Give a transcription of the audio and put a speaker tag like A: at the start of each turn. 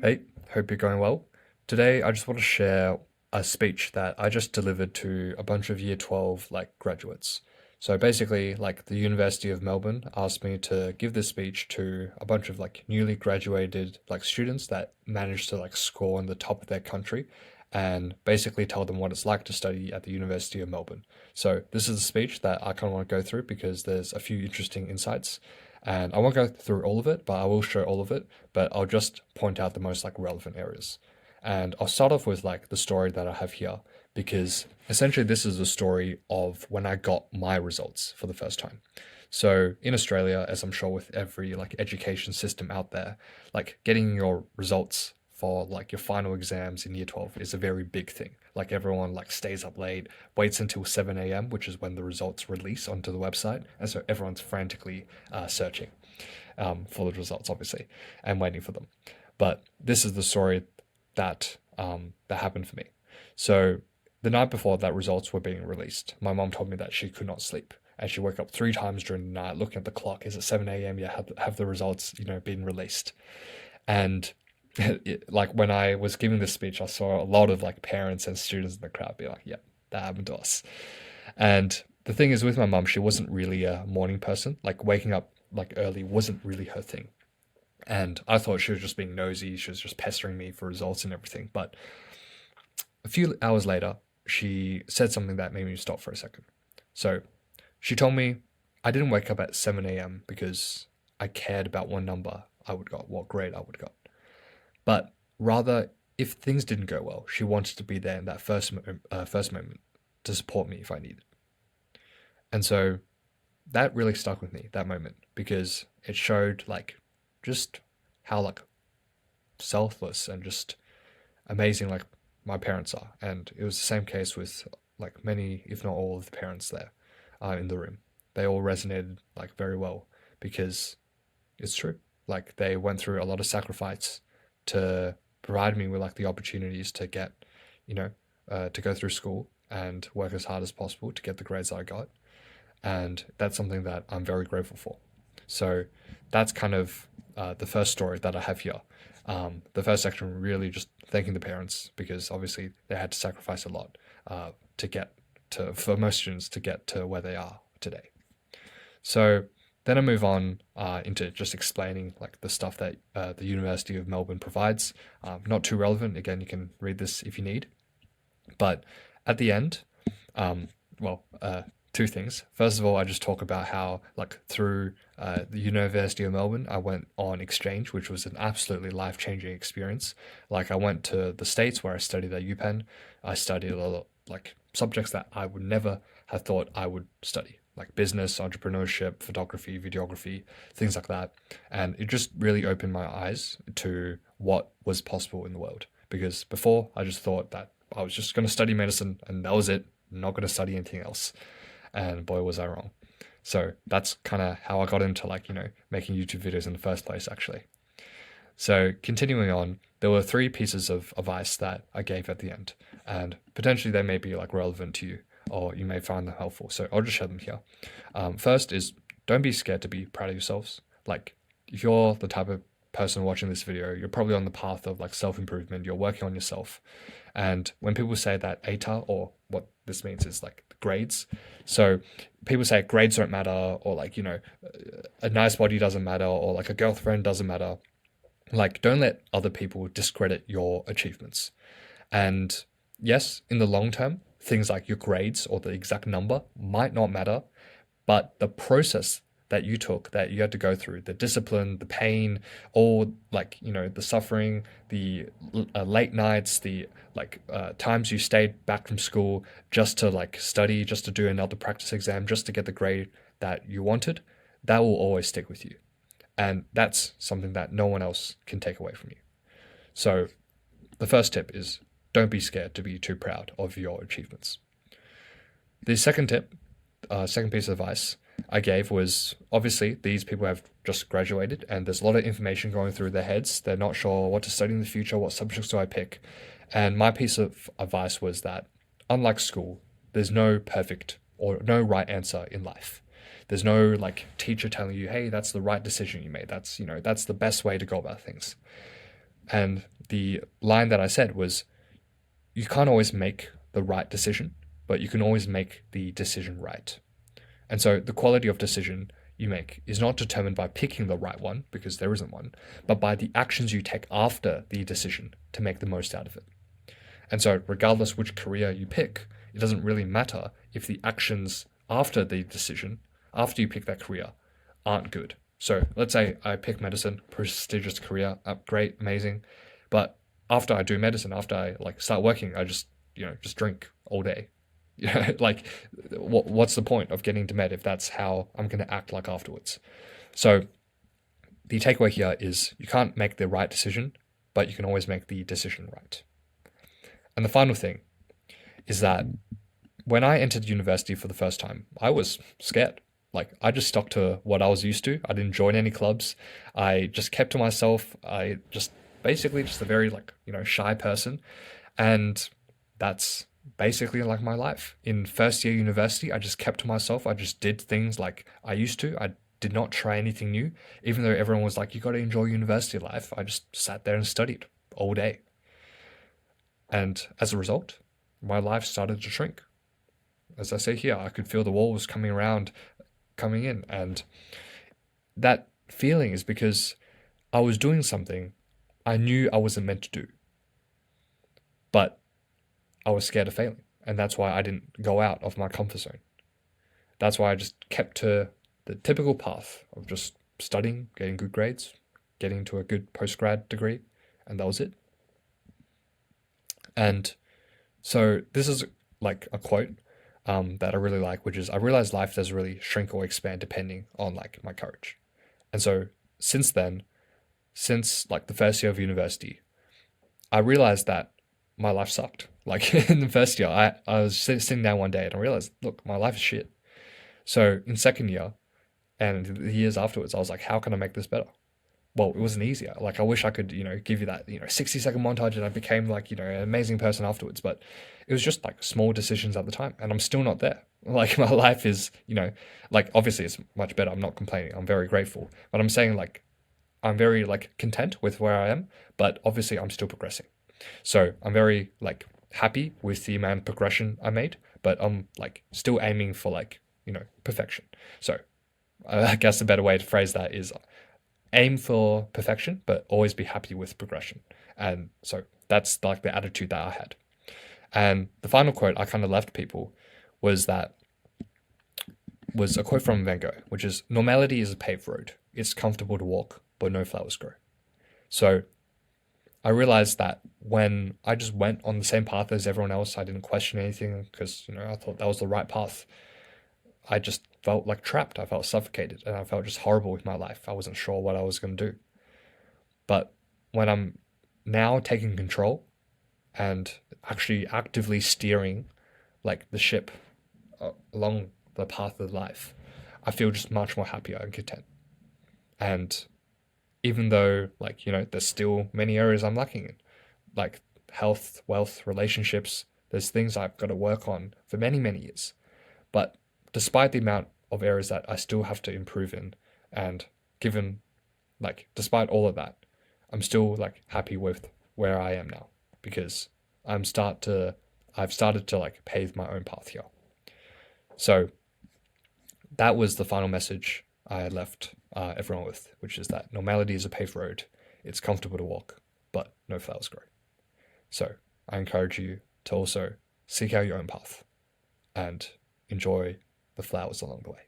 A: Hey, hope you're going well. Today, I just want to share a speech that I just delivered to a bunch of year 12 graduates. So basically, the University of Melbourne asked me to give this speech to a bunch of newly graduated students that managed to score on the top of their country and basically tell them what it's like to study at the University of Melbourne. So this is a speech that I kind of want to go through because there's a few interesting insights. And I won't go through all of it, but I will show all of it. But I'll just point out the most relevant areas. And I'll start off with the story that I have here because essentially this is the story of when I got my results for the first time. So in Australia, as I'm sure with every education system out there, getting your results for your final exams in year 12 is a very big thing. Everyone stays up late, waits until 7 a.m., which is when the results release onto the website. And so everyone's frantically searching for the results, obviously, and waiting for them. But this is the story that that happened for me. So the night before that results were being released, my mom told me that she could not sleep. And she woke up 3 times during the night looking at the clock. Is it 7 a.m.? Yeah, have the results, been released? And when I was giving this speech, I saw a lot of parents and students in the crowd be like, "Yeah, that happened to us." And the thing is, with my mum, she wasn't really a morning person. Waking up early wasn't really her thing. And I thought she was just being nosy. She was just pestering me for results and everything. But a few hours later, she said something that made me stop for a second. So she told me I didn't wake up at 7 a.m. because I cared about what number I would got, what grade I would got. But rather, if things didn't go well, she wanted to be there in that first moment to support me if I needed. And so that really stuck with me, that moment, because it showed just how selfless and just amazing my parents are. And it was the same case with many, if not all of the parents there in the room. They all resonated very well because it's true. They went through a lot of sacrifice to provide me with the opportunities to get, to go through school and work as hard as possible to get the grades that I got. And that's something that I'm very grateful for. So that's kind of the first story that I have here. The first section really just thanking the parents because obviously they had to sacrifice a lot for most students to get to where they are today. So then I move on into just explaining the stuff that the University of Melbourne provides. Not too relevant. Again, you can read this if you need. But at the end, two things. First of all, I just talk about how through the University of Melbourne, I went on exchange, which was an absolutely life-changing experience. I went to the States where I studied at UPenn. I studied a lot of subjects that I would never have thought I would study. Business, entrepreneurship, photography, videography, things like that. And it just really opened my eyes to what was possible in the world. Because before, I just thought that I was just going to study medicine and that was it. I'm not going to study anything else. And boy, was I wrong. So that's kind of how I got into making YouTube videos in the first place, actually. So continuing on, there were 3 pieces of advice that I gave at the end. And potentially they may be relevant to you, or you may find them helpful. So I'll just share them here. First is don't be scared to be proud of yourselves. If you're the type of person watching this video, you're probably on the path of self-improvement. You're working on yourself. And when people say that ATAR, or what this means is grades. So people say grades don't matter, or a nice body doesn't matter, or a girlfriend doesn't matter. Don't let other people discredit your achievements. And yes, in the long term, things like your grades or the exact number might not matter, but the process that you took, that you had to go through, the discipline, the pain, all the suffering, the late nights, the times you stayed back from school just to study, just to do another practice exam, just to get the grade that you wanted, that will always stick with you. And that's something that no one else can take away from you. So the first tip is don't be scared to be too proud of your achievements. The second tip, second piece of advice I gave was obviously these people have just graduated and there's a lot of information going through their heads. They're not sure what to study in the future, what subjects do I pick? And my piece of advice was that unlike school, there's no perfect or no right answer in life. There's no teacher telling you, hey, that's the right decision you made. That's the best way to go about things. And the line that I said was, you can't always make the right decision, but you can always make the decision right. And so the quality of decision you make is not determined by picking the right one, because there isn't one, but by the actions you take after the decision to make the most out of it. And so regardless which career you pick, it doesn't really matter if the actions after the decision, after you pick that career, aren't good. So let's say I pick medicine, prestigious career, great, amazing. But after I do medicine, after I like start working, I just, just drink all day. Like what's the point of getting to med if that's how I'm going to act like afterwards? So the takeaway here is you can't make the right decision, but you can always make the decision right. And the final thing is that when I entered university for the first time, I was scared. Like, I just stuck to what I was used to. I didn't join any clubs. I just kept to myself. I just basically just a very shy person. And that's basically like my life. In first year university, I just kept to myself. I just did things like I used to. I did not try anything new. Even though everyone was like, you got to enjoy university life, I just sat there and studied all day. And as a result, my life started to shrink. As I say here, I could feel the walls coming in. And that feeling is because I was doing something I knew I wasn't meant to do. But I was scared of failing. And that's why I didn't go out of my comfort zone. That's why I just kept to the typical path of just studying, getting good grades, getting to a good postgrad degree, and that was it. And so this is like a quote that I really like, which is, I realize life does really shrink or expand depending on like my courage. And so since then, since like the first year of university, I realized that my life sucked. Like in the first year, I was sitting down one day and I realized, look, my life is shit. So in second year and the years afterwards, I was like, how can I make this better? Well, it wasn't easier. Like, I wish I could, give you that, 60-second montage and I became like, an amazing person afterwards. But it was just like small decisions at the time. And I'm still not there. Like, my life is, like, obviously it's much better. I'm not complaining. I'm very grateful. But I'm saying, like, I'm very, like, content with where I am. But obviously I'm still progressing. So I'm very, like, happy with the amount of progression I made. But I'm, like, still aiming for, like, perfection. So I guess a better way to phrase that is, aim for perfection, but always be happy with progression. And so that's like the attitude that I had. And the final quote I kind of left people was a quote from Van Gogh, which is, normality is a paved road. It's comfortable to walk, but no flowers grow. So I realized that when I just went on the same path as everyone else, I didn't question anything because, I thought that was the right path. I just felt like trapped. I felt suffocated and I felt just horrible with my life. I wasn't sure what I was going to do. But when I'm now taking control and actually actively steering like the ship along the path of life, I feel just much more happier and content. And even though there's still many areas I'm lacking in, like health, wealth, relationships, there's things I've got to work on for many, many years. But despite the amount of areas that I still have to improve in, and despite all of that, I'm still like happy with where I am now because I've started to like pave my own path here. So that was the final message I had left everyone with, which is that normality is a paved road. It's comfortable to walk, but no flowers grow. So I encourage you to also seek out your own path and enjoy the flowers along the way.